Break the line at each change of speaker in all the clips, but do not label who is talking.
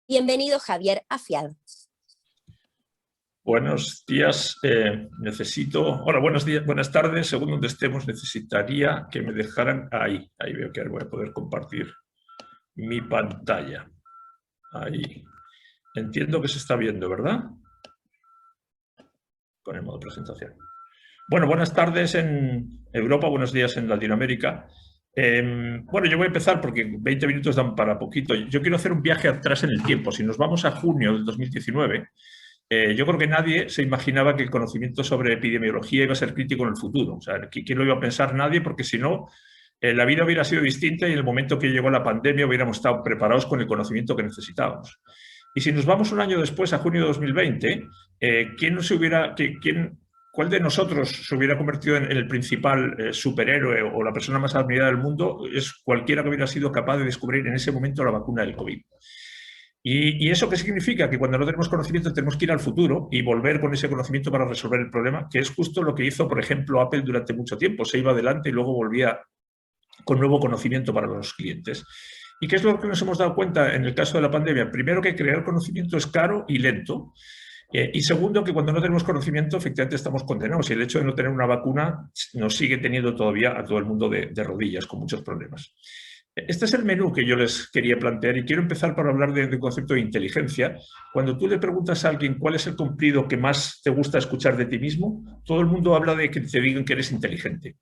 Bienvenido, Javier Afiado.
Buenos días, hola, buenos días, buenas tardes, según donde estemos necesitaría que me dejaran, ahí veo que voy a poder compartir mi pantalla, ahí, entiendo que se está viendo, ¿verdad? Con el modo presentación. Bueno, buenas tardes en Europa, buenos días en Latinoamérica. Bueno, yo voy a empezar porque 20 minutos dan para poquito. Yo quiero hacer un viaje atrás en el tiempo. Si nos vamos a junio del 2019, yo creo que nadie se imaginaba que el conocimiento sobre epidemiología iba a ser crítico en el futuro. O sea, ¿quién lo iba a pensar? Nadie, porque si no, la vida hubiera sido distinta y en el momento que llegó la pandemia hubiéramos estado preparados con el conocimiento que necesitábamos. Y si nos vamos un año después, a junio de 2020, ¿cuál de nosotros se hubiera convertido en el principal superhéroe o la persona más admirada del mundo? Es cualquiera que hubiera sido capaz de descubrir en ese momento la vacuna del COVID. ¿Y eso qué significa? Que cuando no tenemos conocimiento tenemos que ir al futuro y volver con ese conocimiento para resolver el problema, que es justo lo que hizo, por ejemplo, Apple durante mucho tiempo. Se iba adelante y luego volvía con nuevo conocimiento para los clientes. ¿Y qué es lo que nos hemos dado cuenta en el caso de la pandemia? Primero, que crear conocimiento es caro y lento. Y segundo, que cuando no tenemos conocimiento, efectivamente estamos condenados. Y el hecho de no tener una vacuna nos sigue teniendo todavía a todo el mundo de rodillas, con muchos problemas. Este es el menú que yo les quería plantear y quiero empezar por hablar del concepto de inteligencia. Cuando tú le preguntas a alguien cuál es el cumplido que más te gusta escuchar de ti mismo, todo el mundo habla de que te digan que eres inteligente.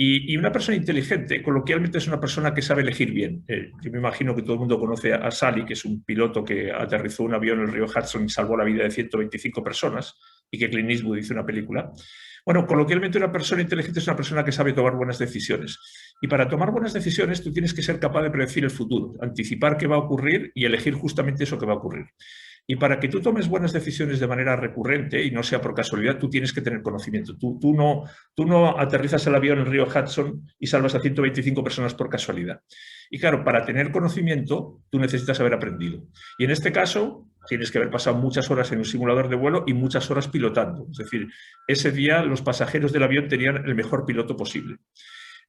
Y una persona inteligente, coloquialmente, es una persona que sabe elegir bien. Yo me imagino que todo el mundo conoce a Sully, que es un piloto que aterrizó un avión en el río Hudson y salvó la vida de 125 personas, y que Clint Eastwood hizo una película. Bueno, coloquialmente una persona inteligente es una persona que sabe tomar buenas decisiones. Y para tomar buenas decisiones tú tienes que ser capaz de predecir el futuro, anticipar qué va a ocurrir y elegir justamente eso que va a ocurrir. Y para que tú tomes buenas decisiones de manera recurrente y no sea por casualidad, tú tienes que tener conocimiento. Tú no aterrizas el avión en el río Hudson y salvas a 125 personas por casualidad. Y claro, para tener conocimiento, tú necesitas haber aprendido. Y en este caso, tienes que haber pasado muchas horas en un simulador de vuelo y muchas horas pilotando. Es decir, ese día los pasajeros del avión tenían el mejor piloto posible.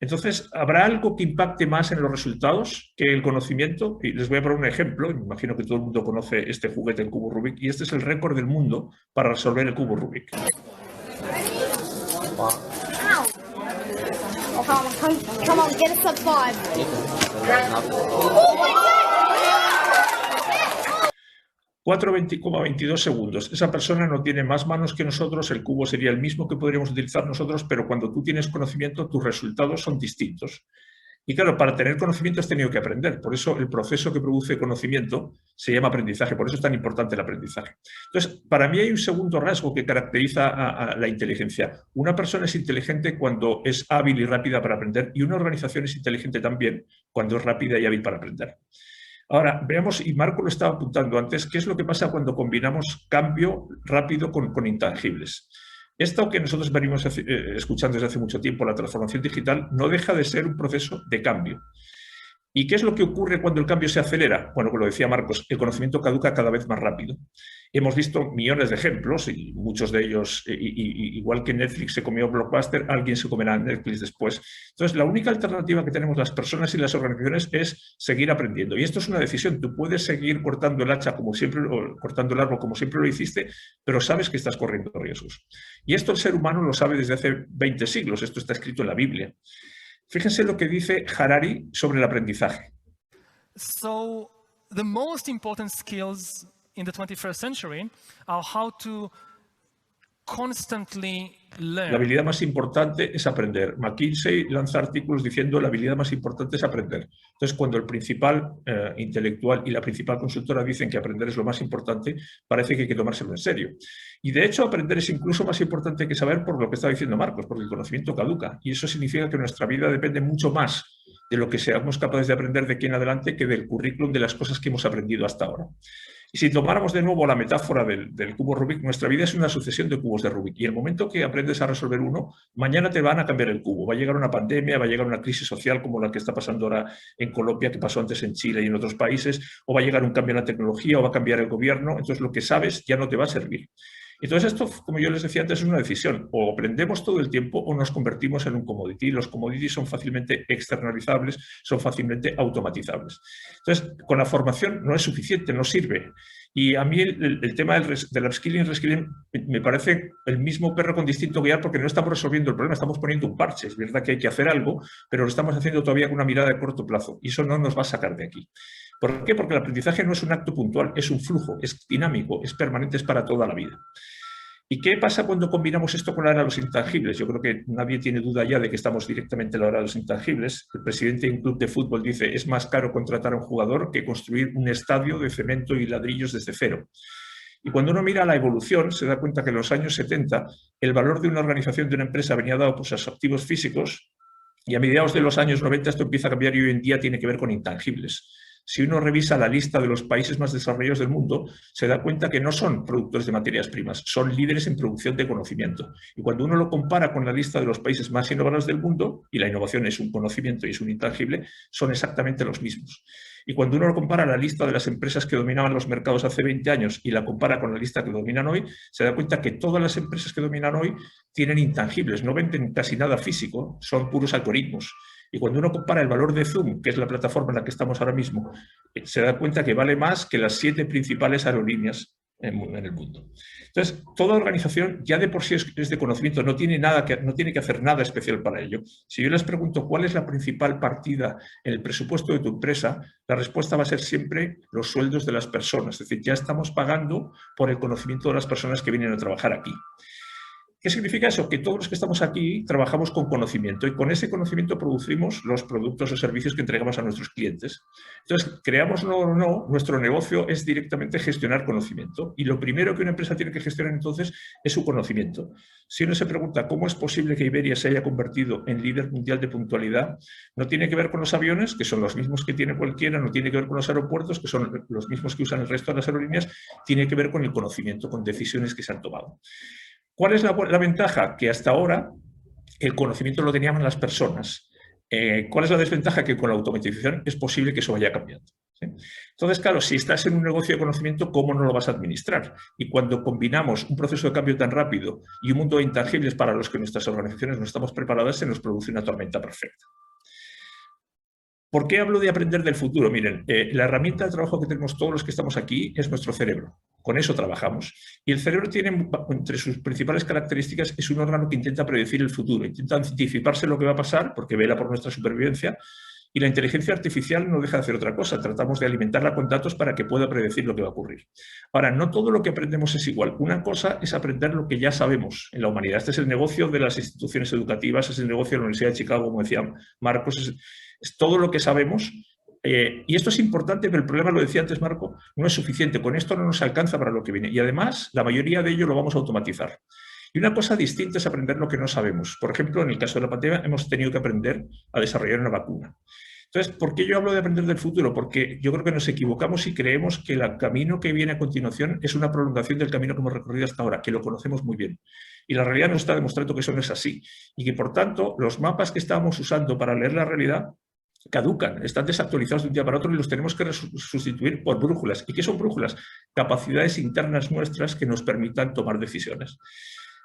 Entonces, ¿habrá algo que impacte más en los resultados que el conocimiento? Y les voy a poner un ejemplo. Me imagino que todo el mundo conoce este juguete, el cubo Rubik, y este es el récord del mundo para resolver el cubo Rubik.
Wow. Come on, get a sub
4,22 segundos. Esa persona no tiene más manos que nosotros, el cubo sería el mismo que podríamos utilizar nosotros, pero cuando tú tienes conocimiento, tus resultados son distintos. Y claro, para tener conocimiento has tenido que aprender. Por eso el proceso que produce conocimiento se llama aprendizaje. Por eso es tan importante el aprendizaje. Entonces, para mí hay un segundo rasgo que caracteriza a la inteligencia. Una persona es inteligente cuando es hábil y rápida para aprender, y una organización es inteligente también cuando es rápida y hábil para aprender. Ahora, veamos, y Marco lo estaba apuntando antes, qué es lo que pasa cuando combinamos cambio rápido con intangibles. Esto que nosotros venimos escuchando desde hace mucho tiempo, la transformación digital, no deja de ser un proceso de cambio. ¿Y qué es lo que ocurre cuando el cambio se acelera? Bueno, como lo decía Marcos, el conocimiento caduca cada vez más rápido. Hemos visto millones de ejemplos, y muchos de ellos, igual que Netflix se comió Blockbuster, alguien se comerá Netflix después. Entonces, la única alternativa que tenemos las personas y las organizaciones es seguir aprendiendo. Y esto es una decisión. Tú puedes seguir cortando el hacha como siempre, o cortando el árbol como siempre lo hiciste, pero sabes que estás corriendo riesgos. Y esto el ser humano lo sabe desde hace 20 siglos. Esto está escrito en la Biblia. Fíjense lo que dice Harari sobre el aprendizaje.
So, the most important skills in the 21st century are how to constantly learn.
La habilidad más importante es aprender. McKinsey lanza artículos diciendo la habilidad más importante es aprender. Entonces, cuando el principal intelectual y la principal consultora dicen que aprender es lo más importante, parece que hay que tomárselo en serio. Y de hecho, aprender es incluso más importante que saber, por lo que está diciendo Marcos, porque el conocimiento caduca. Y eso significa que nuestra vida depende mucho más de lo que seamos capaces de aprender de aquí en adelante que del currículum de las cosas que hemos aprendido hasta ahora. Y si tomáramos de nuevo la metáfora del cubo Rubik, nuestra vida es una sucesión de cubos de Rubik. Y el momento que aprendes a resolver uno, mañana te van a cambiar el cubo. Va a llegar una pandemia, va a llegar una crisis social como la que está pasando ahora en Colombia, que pasó antes en Chile y en otros países, o va a llegar un cambio en la tecnología, o va a cambiar el gobierno. Entonces, lo que sabes ya no te va a servir. Entonces esto, como yo les decía antes, es una decisión. O aprendemos todo el tiempo o nos convertimos en un commodity. Los commodities son fácilmente externalizables, son fácilmente automatizables. Entonces, con la formación no es suficiente, no sirve. Y a mí el tema del upskilling y reskilling me parece el mismo perro con distinto collar, porque no estamos resolviendo el problema, estamos poniendo un parche. Es verdad que hay que hacer algo, pero lo estamos haciendo todavía con una mirada de corto plazo y eso no nos va a sacar de aquí. ¿Por qué? Porque el aprendizaje no es un acto puntual, es un flujo, es dinámico, es permanente, es para toda la vida. ¿Y qué pasa cuando combinamos esto con la era de los intangibles? Yo creo que nadie tiene duda ya de que estamos directamente en la era de los intangibles. El presidente de un club de fútbol dice: es más caro contratar a un jugador que construir un estadio de cemento y ladrillos desde cero. Y cuando uno mira la evolución, se da cuenta que en los años 70 el valor de una organización, de una empresa, venía dado por sus activos físicos, y a mediados de los años 90 esto empieza a cambiar y hoy en día tiene que ver con intangibles. Si uno revisa la lista de los países más desarrollados del mundo, se da cuenta que no son productores de materias primas, son líderes en producción de conocimiento. Y cuando uno lo compara con la lista de los países más innovadores del mundo, y la innovación es un conocimiento y es un intangible, son exactamente los mismos. Y cuando uno lo compara la lista de las empresas que dominaban los mercados hace 20 años y la compara con la lista que dominan hoy, se da cuenta que todas las empresas que dominan hoy tienen intangibles, no venden casi nada físico, son puros algoritmos. Y cuando uno compara el valor de Zoom, que es la plataforma en la que estamos ahora mismo, se da cuenta que vale más que las 7 principales aerolíneas en el mundo. Entonces, toda organización ya de por sí es de conocimiento, no tiene que hacer nada especial para ello. Si yo les pregunto cuál es la principal partida en el presupuesto de tu empresa, la respuesta va a ser siempre los sueldos de las personas. Es decir, ya estamos pagando por el conocimiento de las personas que vienen a trabajar aquí. ¿Qué significa eso? Que todos los que estamos aquí trabajamos con conocimiento y con ese conocimiento producimos los productos o servicios que entregamos a nuestros clientes. Entonces, creámoslo o no, nuestro negocio es directamente gestionar conocimiento y lo primero que una empresa tiene que gestionar entonces es su conocimiento. Si uno se pregunta cómo es posible que Iberia se haya convertido en líder mundial de puntualidad, no tiene que ver con los aviones, que son los mismos que tiene cualquiera, no tiene que ver con los aeropuertos, que son los mismos que usan el resto de las aerolíneas, tiene que ver con el conocimiento, con decisiones que se han tomado. ¿Cuál es la ventaja? Que hasta ahora el conocimiento lo tenían las personas. ¿Cuál es la desventaja? Que con la automatización es posible que eso vaya cambiando. ¿Sí? Entonces, claro, si estás en un negocio de conocimiento, ¿cómo no lo vas a administrar? Y cuando combinamos un proceso de cambio tan rápido y un mundo de intangibles para los que nuestras organizaciones no estamos preparadas, se nos produce una tormenta perfecta. ¿Por qué hablo de aprender del futuro? Miren, la herramienta de trabajo que tenemos todos los que estamos aquí es nuestro cerebro. Con eso trabajamos. Y el cerebro tiene, entre sus principales características, es un órgano que intenta predecir el futuro, intenta anticiparse lo que va a pasar porque vela por nuestra supervivencia. Y la inteligencia artificial no deja de hacer otra cosa. Tratamos de alimentarla con datos para que pueda predecir lo que va a ocurrir. Ahora, no todo lo que aprendemos es igual. Una cosa es aprender lo que ya sabemos en la humanidad. Este es el negocio de las instituciones educativas, es el negocio de la Universidad de Chicago, como decía Marcos, es todo lo que sabemos. Y esto es importante, pero el problema, lo decía antes Marco, no es suficiente. Con esto no nos alcanza para lo que viene. Y además, la mayoría de ello lo vamos a automatizar. Y una cosa distinta es aprender lo que no sabemos. Por ejemplo, en el caso de la pandemia, hemos tenido que aprender a desarrollar una vacuna. Entonces, ¿por qué yo hablo de aprender del futuro? Porque yo creo que nos equivocamos y creemos que el camino que viene a continuación es una prolongación del camino que hemos recorrido hasta ahora, que lo conocemos muy bien. Y la realidad nos está demostrando que eso no es así. Y que, por tanto, los mapas que estábamos usando para leer la realidad caducan, están desactualizados de un día para otro y los tenemos que sustituir por brújulas. ¿Y qué son brújulas? Capacidades internas nuestras que nos permitan tomar decisiones.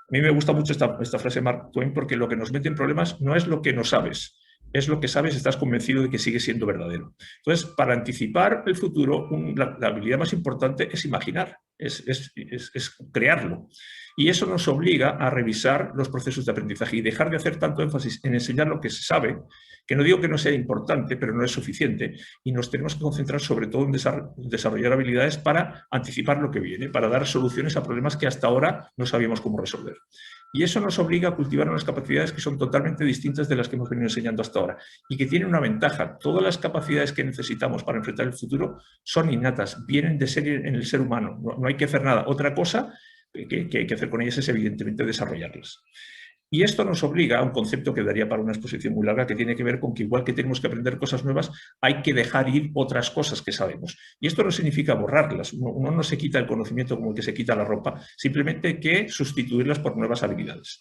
A mí me gusta mucho esta frase de Mark Twain, porque lo que nos mete en problemas no es lo que no sabes, es lo que sabes, estás convencido de que sigue siendo verdadero. Entonces, para anticipar el futuro, la habilidad más importante es imaginar, es crearlo. Y eso nos obliga a revisar los procesos de aprendizaje y dejar de hacer tanto énfasis en enseñar lo que se sabe, que no digo que no sea importante, pero no es suficiente. Y nos tenemos que concentrar sobre todo en desarrollar habilidades para anticipar lo que viene, para dar soluciones a problemas que hasta ahora no sabíamos cómo resolver. Y eso nos obliga a cultivar unas capacidades que son totalmente distintas de las que hemos venido enseñando hasta ahora y que tienen una ventaja. Todas las capacidades que necesitamos para enfrentar el futuro son innatas, vienen de ser en el ser humano, no hay que hacer nada. Otra cosa que hay que hacer con ellas es evidentemente desarrollarlas. Y esto nos obliga a un concepto que daría para una exposición muy larga, que tiene que ver con que igual que tenemos que aprender cosas nuevas, hay que dejar ir otras cosas que sabemos. Y esto no significa borrarlas. Uno no se quita el conocimiento como el que se quita la ropa, simplemente hay que sustituirlas por nuevas habilidades.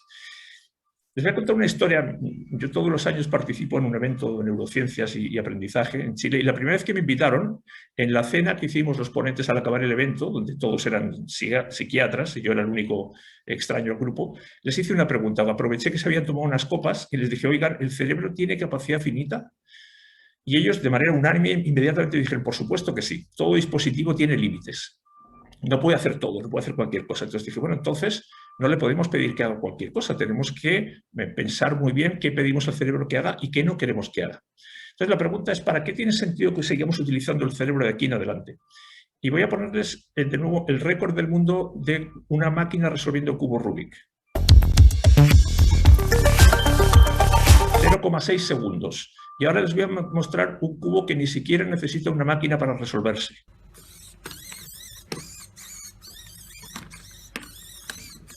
Les voy a contar una historia. Yo todos los años participo en un evento de neurociencias y aprendizaje en Chile, y la primera vez que me invitaron, en la cena que hicimos los ponentes al acabar el evento, donde todos eran psiquiatras y yo era el único extraño al grupo, les hice una pregunta. Aproveché que se habían tomado unas copas y les dije, oigan, ¿el cerebro tiene capacidad finita? Y ellos, de manera unánime, inmediatamente dijeron, por supuesto que sí, todo dispositivo tiene límites. No puede hacer todo, no puede hacer cualquier cosa. Entonces dije, bueno, entonces no le podemos pedir que haga cualquier cosa. Tenemos que pensar muy bien qué pedimos al cerebro que haga y qué no queremos que haga. Entonces la pregunta es, ¿para qué tiene sentido que sigamos utilizando el cerebro de aquí en adelante? Y voy a ponerles de nuevo el récord del mundo de una máquina resolviendo cubos Rubik. 0,6 segundos. Y ahora les voy a mostrar un cubo que ni siquiera necesita una máquina para resolverse.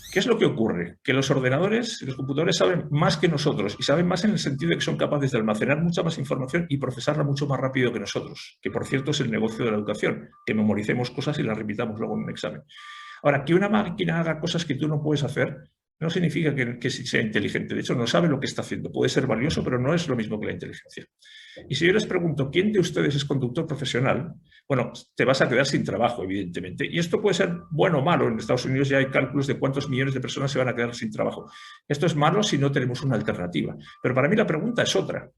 ¿Qué es lo que ocurre? Que los ordenadores, los computadores saben más que nosotros, y saben más en el sentido de que son capaces de almacenar mucha más información y procesarla mucho más rápido que nosotros, que por cierto es el negocio de la educación, que memoricemos cosas y las repitamos luego en un examen. Ahora, que una máquina haga cosas que tú no puedes hacer no significa que sea inteligente. De hecho, no sabe lo que está haciendo. Puede ser valioso, pero no es lo mismo que la inteligencia. Y si yo les pregunto, ¿quién de ustedes es conductor profesional? Bueno, te vas a quedar sin trabajo, evidentemente. Y esto puede ser bueno o malo. En Estados Unidos ya hay cálculos de cuántos millones de personas se van a quedar sin trabajo. Esto es malo si no tenemos una alternativa. Pero para mí la pregunta es otra.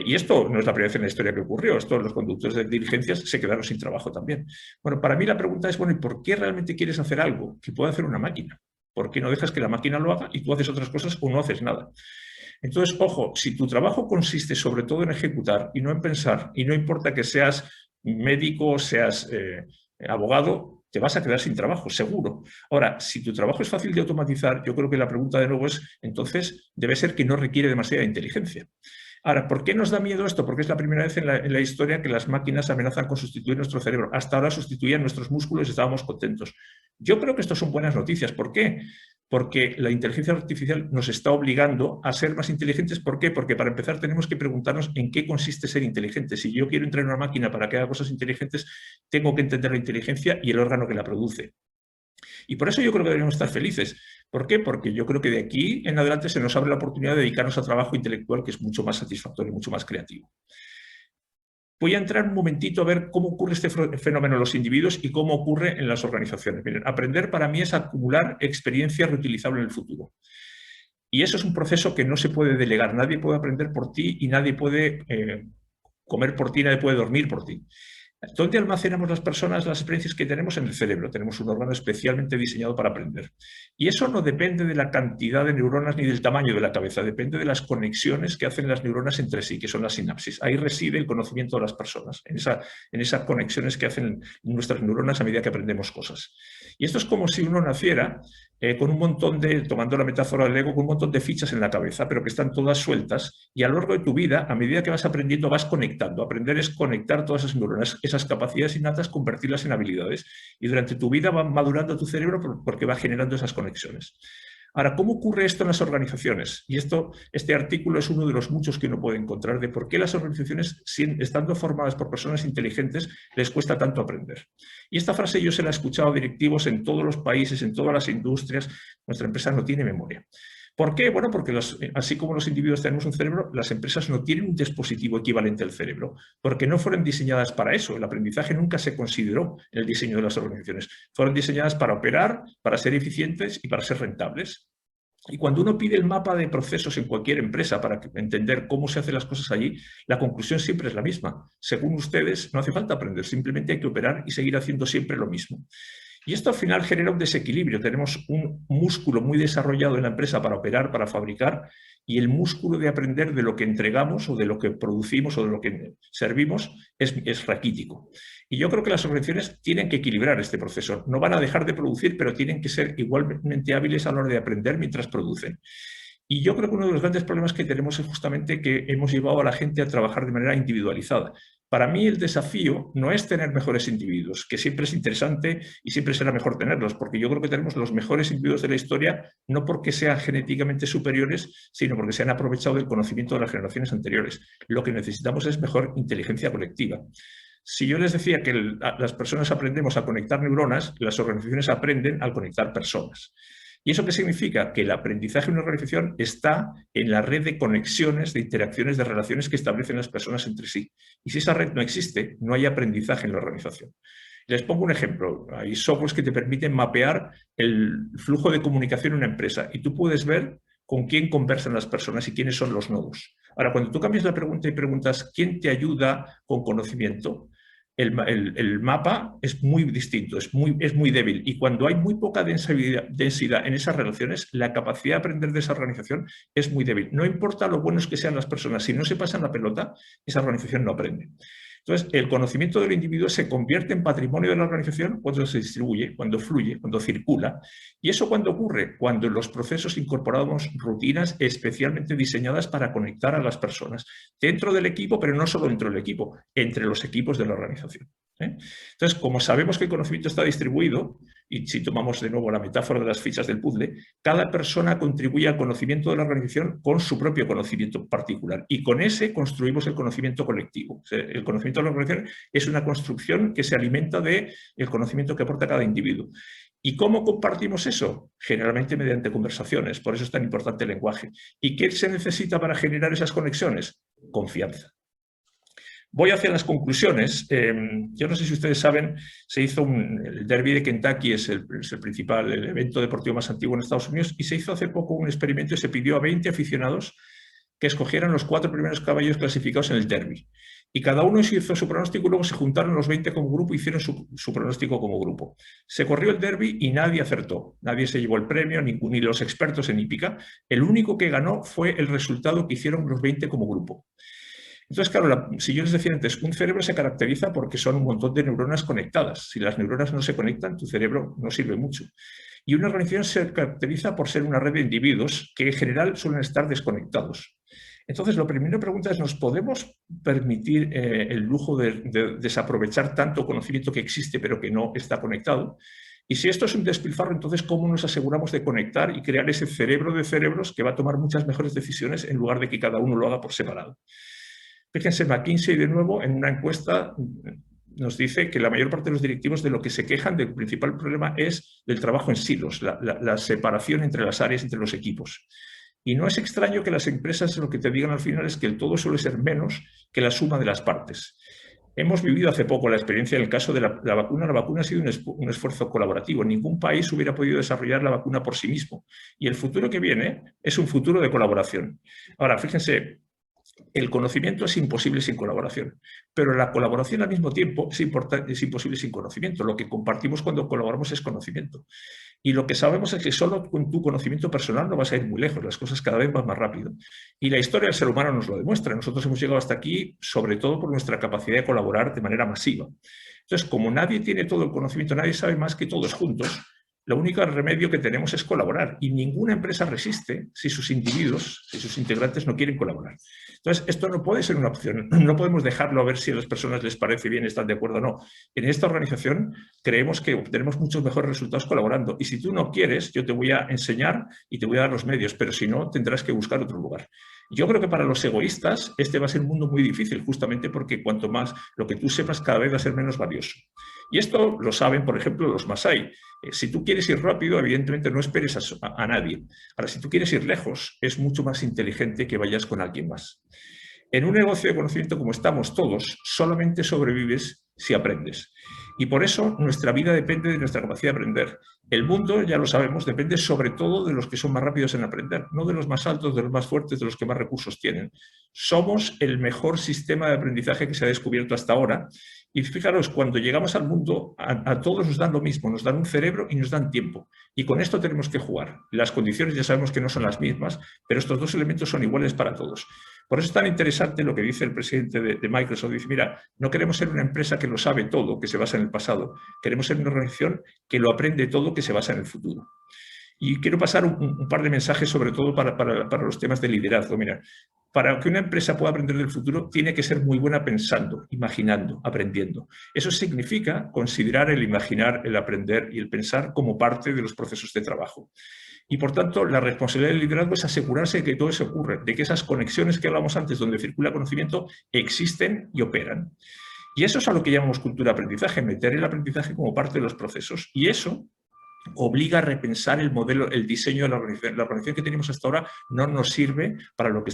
Y esto no es la primera vez en la historia que ocurrió. Esto, los conductores de diligencias se quedaron sin trabajo también. Bueno, para mí la pregunta es, bueno, ¿y por qué realmente quieres hacer algo que pueda hacer una máquina? ¿Por qué no dejas que la máquina lo haga y tú haces otras cosas o no haces nada? Entonces, ojo, si tu trabajo consiste sobre todo en ejecutar y no en pensar, y no importa que seas médico, seas abogado, te vas a quedar sin trabajo, seguro. Ahora, si tu trabajo es fácil de automatizar, yo creo que la pregunta de nuevo es, entonces, debe ser que no requiere demasiada inteligencia. Ahora, ¿por qué nos da miedo esto? Porque es la primera vez en la historia que las máquinas amenazan con sustituir nuestro cerebro. Hasta ahora sustituían nuestros músculos y estábamos contentos. Yo creo que esto son buenas noticias. ¿Por qué? Porque la inteligencia artificial nos está obligando a ser más inteligentes. ¿Por qué? Porque para empezar tenemos que preguntarnos en qué consiste ser inteligente. Si yo quiero entrenar una máquina para que haga cosas inteligentes, tengo que entender la inteligencia y el órgano que la produce. Y por eso yo creo que deberíamos estar felices. ¿Por qué? Porque yo creo que de aquí en adelante se nos abre la oportunidad de dedicarnos a trabajo intelectual que es mucho más satisfactorio, mucho más creativo. Voy a entrar un momentito a ver cómo ocurre este fenómeno en los individuos y cómo ocurre en las organizaciones. Miren, aprender para mí es acumular experiencia reutilizable en el futuro. Y eso es un proceso que no se puede delegar. Nadie puede aprender por ti y nadie puede comer por ti, nadie puede dormir por ti. ¿Dónde almacenamos las personas las experiencias que tenemos? En el cerebro. Tenemos un órgano especialmente diseñado para aprender. Y eso no depende de la cantidad de neuronas ni del tamaño de la cabeza, depende de las conexiones que hacen las neuronas entre sí, que son las sinapsis. Ahí reside el conocimiento de las personas, en esas conexiones que hacen nuestras neuronas a medida que aprendemos cosas. Y esto es como si uno naciera con un montón de, tomando la metáfora del ego, con un montón de fichas en la cabeza, pero que están todas sueltas, y a lo largo de tu vida, a medida que vas aprendiendo, vas conectando. Aprender es conectar todas esas neuronas, esas capacidades innatas, convertirlas en habilidades, y durante tu vida va madurando tu cerebro porque va generando esas conexiones. Ahora, ¿cómo ocurre esto en las organizaciones? Y este artículo es uno de los muchos que uno puede encontrar de por qué las organizaciones, estando formadas por personas inteligentes, les cuesta tanto aprender. Y esta frase yo se la he escuchado a directivos en todos los países, en todas las industrias. Nuestra empresa no tiene memoria. ¿Por qué? Bueno, porque así como los individuos tenemos un cerebro, las empresas no tienen un dispositivo equivalente al cerebro, porque no fueron diseñadas para eso. El aprendizaje nunca se consideró en el diseño de las organizaciones. Fueron diseñadas para operar, para ser eficientes y para ser rentables. Y cuando uno pide el mapa de procesos en cualquier empresa para entender cómo se hacen las cosas allí, la conclusión siempre es la misma. Según ustedes, no hace falta aprender, simplemente hay que operar y seguir haciendo siempre lo mismo. Y esto al final genera un desequilibrio. Tenemos un músculo muy desarrollado en la empresa para operar, para fabricar, y el músculo de aprender de lo que entregamos o de lo que producimos o de lo que servimos es raquítico. Y yo creo que las organizaciones tienen que equilibrar este proceso. No van a dejar de producir, pero tienen que ser igualmente hábiles a la hora de aprender mientras producen. Y yo creo que uno de los grandes problemas que tenemos es justamente que hemos llevado a la gente a trabajar de manera individualizada. Para mí el desafío no es tener mejores individuos, que siempre es interesante y siempre será mejor tenerlos, porque yo creo que tenemos los mejores individuos de la historia, no porque sean genéticamente superiores, sino porque se han aprovechado del conocimiento de las generaciones anteriores. Lo que necesitamos es mejor inteligencia colectiva. Si yo les decía que las personas aprendemos a conectar neuronas, las organizaciones aprenden a conectar personas. ¿Y eso qué significa? Que el aprendizaje en una organización está en la red de conexiones, de interacciones, de relaciones que establecen las personas entre sí. Y si esa red no existe, no hay aprendizaje en la organización. Les pongo un ejemplo. Hay softwares que te permiten mapear el flujo de comunicación en una empresa y tú puedes ver con quién conversan las personas y quiénes son los nodos. Ahora, cuando tú cambias la pregunta y preguntas ¿quién te ayuda con conocimiento? El mapa es muy distinto, es muy débil. Y cuando hay muy poca densidad en esas relaciones, la capacidad de aprender de esa organización es muy débil. No importa lo buenos que sean las personas, si no se pasan la pelota, esa organización no aprende. Entonces, el conocimiento del individuo se convierte en patrimonio de la organización cuando se distribuye, cuando fluye, cuando circula. ¿Y eso cuándo ocurre? Cuando en los procesos incorporamos rutinas especialmente diseñadas para conectar a las personas dentro del equipo, pero no solo dentro del equipo, entre los equipos de la organización. Entonces, como sabemos que el conocimiento está distribuido, y si tomamos de nuevo la metáfora de las fichas del puzzle, cada persona contribuye al conocimiento de la organización con su propio conocimiento particular y con ese construimos el conocimiento colectivo. O sea, el conocimiento de la organización es una construcción que se alimenta del conocimiento que aporta cada individuo. ¿Y cómo compartimos eso? Generalmente mediante conversaciones, por eso es tan importante el lenguaje. ¿Y qué se necesita para generar esas conexiones? Confianza. Voy hacia las conclusiones. Yo no sé si ustedes saben, se hizo el Derby de Kentucky, es el principal, el evento deportivo más antiguo en Estados Unidos, y se hizo hace poco un experimento y se pidió a 20 aficionados que escogieran los 4 primeros caballos clasificados en el Derby. Y cada uno hizo su pronóstico y luego se juntaron los 20 como grupo y hicieron su pronóstico como grupo. Se corrió el Derby y nadie acertó. Nadie se llevó el premio, ni los expertos en hípica. El único que ganó fue el resultado que hicieron los 20 como grupo. Entonces, claro, si yo les decía antes, un cerebro se caracteriza porque son un montón de neuronas conectadas. Si las neuronas no se conectan, tu cerebro no sirve mucho. Y una organización se caracteriza por ser una red de individuos que en general suelen estar desconectados. Entonces, la primera pregunta es, ¿nos podemos permitir el lujo de desaprovechar tanto conocimiento que existe pero que no está conectado? Y si esto es un despilfarro, entonces, ¿cómo nos aseguramos de conectar y crear ese cerebro de cerebros que va a tomar muchas mejores decisiones en lugar de que cada uno lo haga por separado? Fíjense, McKinsey de nuevo en una encuesta nos dice que la mayor parte de los directivos de lo que se quejan del principal problema es del trabajo en silos, la separación entre las áreas, entre los equipos. Y no es extraño que las empresas lo que te digan al final es que el todo suele ser menos que la suma de las partes. Hemos vivido hace poco la experiencia en el caso de la vacuna. La vacuna ha sido un esfuerzo colaborativo. Ningún país hubiera podido desarrollar la vacuna por sí mismo. Y el futuro que viene es un futuro de colaboración. Ahora, fíjense, el conocimiento es imposible sin colaboración, pero la colaboración al mismo tiempo es imposible sin conocimiento. Lo que compartimos cuando colaboramos es conocimiento. Y lo que sabemos es que solo con tu conocimiento personal no vas a ir muy lejos, las cosas cada vez van más rápido. Y la historia del ser humano nos lo demuestra. Nosotros hemos llegado hasta aquí sobre todo por nuestra capacidad de colaborar de manera masiva. Entonces, como nadie tiene todo el conocimiento, nadie sabe más que todos juntos, lo único remedio que tenemos es colaborar. Y ninguna empresa resiste si sus individuos, si sus integrantes no quieren colaborar. Entonces, esto no puede ser una opción. No podemos dejarlo a ver si a las personas les parece bien, están de acuerdo o no. En esta organización creemos que obtenemos muchos mejores resultados colaborando. Y si tú no quieres, yo te voy a enseñar y te voy a dar los medios, pero si no, tendrás que buscar otro lugar. Yo creo que para los egoístas este va a ser un mundo muy difícil, justamente porque cuanto más lo que tú sepas cada vez va a ser menos valioso. Y esto lo saben, por ejemplo, los Masái. Si tú quieres ir rápido, evidentemente no esperes a nadie. Ahora, si tú quieres ir lejos, es mucho más inteligente que vayas con alguien más. En un negocio de conocimiento como estamos todos, solamente sobrevives si aprendes. Y por eso nuestra vida depende de nuestra capacidad de aprender. El mundo, ya lo sabemos, depende sobre todo de los que son más rápidos en aprender, no de los más altos, de los más fuertes, de los que más recursos tienen. Somos el mejor sistema de aprendizaje que se ha descubierto hasta ahora. Y fijaros, cuando llegamos al mundo, a todos nos dan lo mismo, nos dan un cerebro y nos dan tiempo. Y con esto tenemos que jugar. Las condiciones ya sabemos que no son las mismas, pero estos dos elementos son iguales para todos. Por eso es tan interesante lo que dice el presidente de Microsoft. Dice, mira, no queremos ser una empresa que lo sabe todo, que se basa en el pasado. Queremos ser una organización que lo aprende todo, que se basa en el futuro. Y quiero pasar un par de mensajes, sobre todo para los temas de liderazgo. Mira, para que una empresa pueda aprender del futuro, tiene que ser muy buena pensando, imaginando, aprendiendo. Eso significa considerar el imaginar, el aprender y el pensar como parte de los procesos de trabajo. Y, por tanto, la responsabilidad del liderazgo es asegurarse de que todo eso ocurre, de que esas conexiones que hablamos antes, donde circula conocimiento, existen y operan. Y eso es a lo que llamamos cultura de aprendizaje, meter el aprendizaje como parte de los procesos. Y eso obliga a repensar el modelo, el diseño de la organización. La organización que tenemos hasta ahora no nos sirve para lo que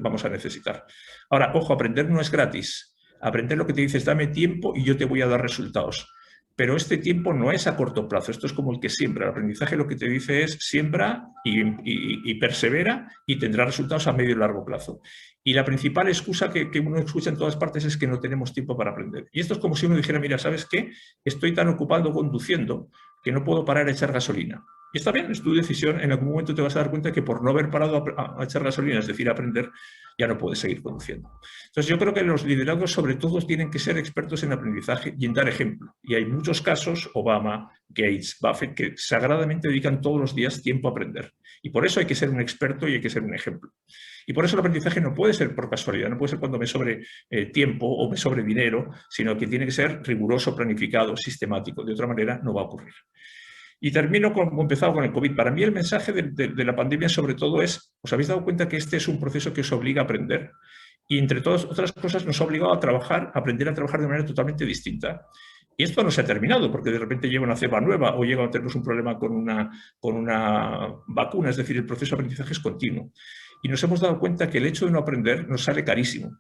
vamos a necesitar. Ahora, ojo, aprender no es gratis. Aprender lo que te dices, dame tiempo y yo te voy a dar resultados. Pero este tiempo no es a corto plazo, esto es como el que siembra. El aprendizaje lo que te dice es siembra y persevera y tendrá resultados a medio y largo plazo. Y la principal excusa que uno escucha en todas partes es que no tenemos tiempo para aprender. Y esto es como si uno dijera, mira, ¿sabes qué? Estoy tan ocupado conduciendo que no puedo parar a echar gasolina. Y está bien, es tu decisión, en algún momento te vas a dar cuenta que por no haber parado a echar gasolina, es decir, a aprender, ya no puedes seguir conduciendo. Entonces yo creo que los liderazgos sobre todo tienen que ser expertos en aprendizaje y en dar ejemplo. Y hay muchos casos, Obama, Gates, Buffett, que sagradamente dedican todos los días tiempo a aprender. Y por eso hay que ser un experto y hay que ser un ejemplo. Y por eso el aprendizaje no puede ser por casualidad, no puede ser cuando me sobre tiempo o me sobre dinero, sino que tiene que ser riguroso, planificado, sistemático. De otra manera no va a ocurrir. Y termino como he empezado con el COVID. Para mí el mensaje de la pandemia sobre todo es, ¿os habéis dado cuenta que este es un proceso que os obliga a aprender? Y entre todas otras cosas nos ha obligado a trabajar, a aprender a trabajar de manera totalmente distinta. Y esto no se ha terminado porque de repente llega una cepa nueva o llega a tener un problema con una vacuna. Es decir, el proceso de aprendizaje es continuo. Y nos hemos dado cuenta que el hecho de no aprender nos sale carísimo.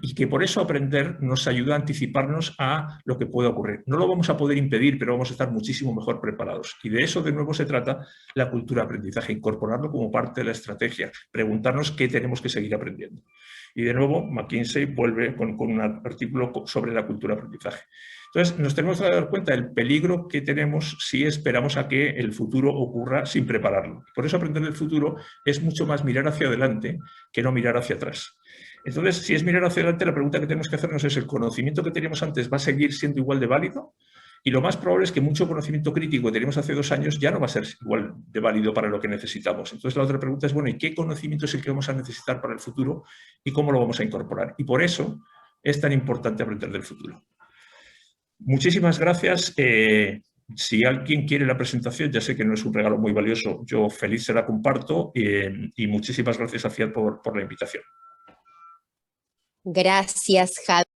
Y que por eso aprender nos ayuda a anticiparnos a lo que pueda ocurrir. No lo vamos a poder impedir, pero vamos a estar muchísimo mejor preparados. Y de eso de nuevo se trata la cultura de aprendizaje, incorporarlo como parte de la estrategia, preguntarnos qué tenemos que seguir aprendiendo. Y de nuevo McKinsey vuelve con un artículo sobre la cultura de aprendizaje. Entonces nos tenemos que dar cuenta del peligro que tenemos si esperamos a que el futuro ocurra sin prepararlo. Por eso aprender del futuro es mucho más mirar hacia adelante que no mirar hacia atrás. Entonces, si es mirar hacia adelante, la pregunta que tenemos que hacernos es, ¿el conocimiento que teníamos antes va a seguir siendo igual de válido? Y lo más probable es que mucho conocimiento crítico que teníamos hace 2 años ya no va a ser igual de válido para lo que necesitamos. Entonces, la otra pregunta es, bueno, ¿y qué conocimiento es el que vamos a necesitar para el futuro y cómo lo vamos a incorporar? Y por eso es tan importante aprender del futuro. Muchísimas gracias. Si alguien quiere la presentación, ya sé que no es un regalo muy valioso, yo feliz se la comparto y muchísimas gracias a Fiat por la invitación.
Gracias, Javi.